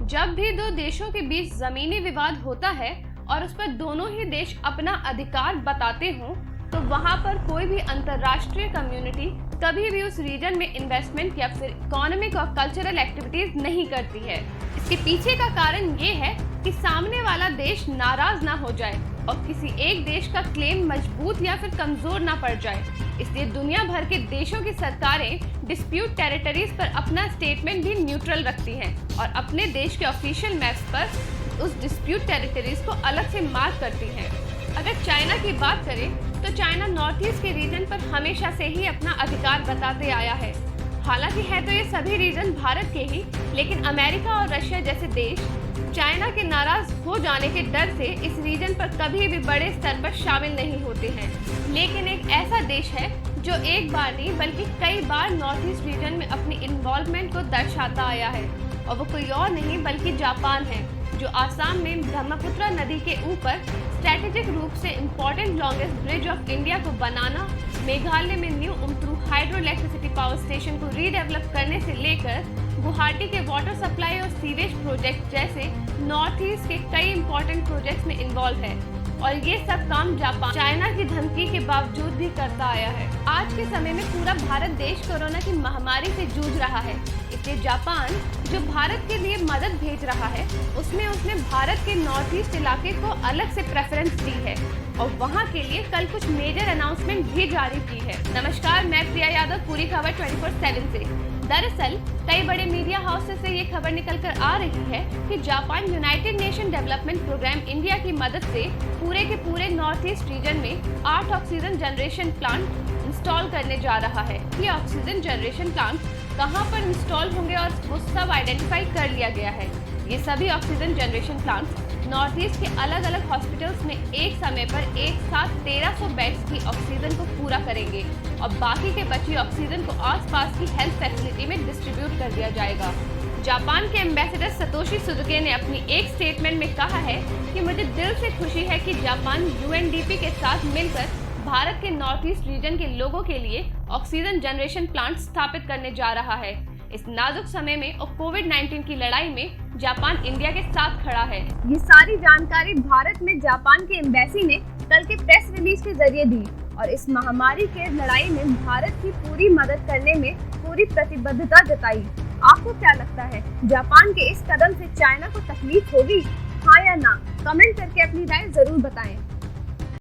जब भी दो देशों के बीच जमीनी विवाद होता है और उस पर दोनों ही देश अपना अधिकार बताते हों, तो वहां पर कोई भी अंतर्राष्ट्रीय कम्युनिटी कभी भी उस रीजन में इन्वेस्टमेंट या फिर इकोनॉमिक और कल्चरल एक्टिविटीज नहीं करती है। इसके पीछे का कारण ये है कि सामने वाला देश नाराज ना हो जाए और किसी एक देश का क्लेम मजबूत या फिर कमजोर ना पड़ जाए। इसलिए दुनिया भर के देशों की सरकारें डिस्प्यूट टेरिटरीज पर अपना स्टेटमेंट भी न्यूट्रल रखती हैं और अपने देश के ऑफिशियल मैप्स पर उस डिस्प्यूट टेरिटरीज को अलग से मार्क करती हैं। अगर चाइना की बात करें तो चाइना नॉर्थ ईस्ट के रीजन पर हमेशा से ही अपना अधिकार बताते आया है। हालांकि है तो ये सभी रीजन भारत के ही, लेकिन अमेरिका और रशिया जैसे देश चाइना के नाराज हो जाने के डर से इस रीजन पर कभी भी बड़े स्तर पर शामिल नहीं होते हैं। लेकिन एक ऐसा देश है जो एक बार नहीं बल्कि कई बार नॉर्थ ईस्ट रीजन में अपनी इन्वॉल्वमेंट को दर्शाता आया है, और वो कोई और नहीं बल्कि जापान है, जो आसाम में ब्रह्मपुत्र नदी के ऊपर स्ट्रेटेजिक रूप से important longest bridge of India को बनाना, मेघालय में new Umtru hydro electricity power station को रीडेवलप करने से लेकर गुवाहाटी के वाटर सप्लाई और सीवेज प्रोजेक्ट जैसे नॉर्थ ईस्ट के कई इंपॉर्टेंट प्रोजेक्ट्स में इन्वॉल्व है। और ये सब काम जापान चाइना की धमकी के बावजूद भी करता आया है। आज के समय में पूरा भारत देश कोरोना की महामारी से जूझ रहा है, इसलिए जापान जो भारत के लिए मदद भेज रहा है उसमें उसने भारत के नॉर्थ ईस्ट इलाके को अलग से प्रेफरेंस दी है और वहां के लिए कल कुछ मेजर अनाउंसमेंट भी जारी की है। नमस्कार, मैं प्रिया यादव, पूरी खबर 24/7 से। दरअसल कई बड़े मीडिया हाउसेस से ये खबर निकल कर आ रही है कि Japan United Nation Development Programme India की मदद से पूरे के पूरे नॉर्थ ईस्ट रीजन में 8 ऑक्सीजन जनरेशन प्लांट इंस्टॉल करने जा रहा है। ये ऑक्सीजन जनरेशन प्लांट कहां पर इंस्टॉल होंगे और वो सब आइडेंटिफाई कर लिया गया है। ये सभी oxygen generation plant north east के अलग अलग हॉस्पिटल्स में एक समय पर एक साथ 1300 बेड्स की ऑक्सीजन को पूरा करेंगे और बाकी के बची ऑक्सीजन को आसपास की हेल्थ फैसिलिटी में डिस्ट्रीब्यूट कर दिया जाएगा। जापान के एम्बेसडर सतोशी सुजुकी ने अपनी एक स्टेटमेंट में कहा है कि मुझे दिल से खुशी है कि जापान यूएनडीपी के साथ मिलकर भारत के नॉर्थ ईस्ट रीजन के लोगों के लिए ऑक्सीजन जनरेशन प्लांट स्थापित करने जा रहा है। इस नाजुक समय में और कोविड-19 की लड़ाई में जापान इंडिया के साथ खड़ा है। ये सारी जानकारी भारत में जापान के एम्बेसी ने कल के प्रेस रिलीज के जरिए दी और इस महामारी के लड़ाई में भारत की पूरी मदद करने में पूरी प्रतिबद्धता जताई। आपको क्या लगता है, जापान के इस कदम से चाइना को तकलीफ होगी, हाँ या ना? कमेंट करके अपनी राय जरूर बताएं।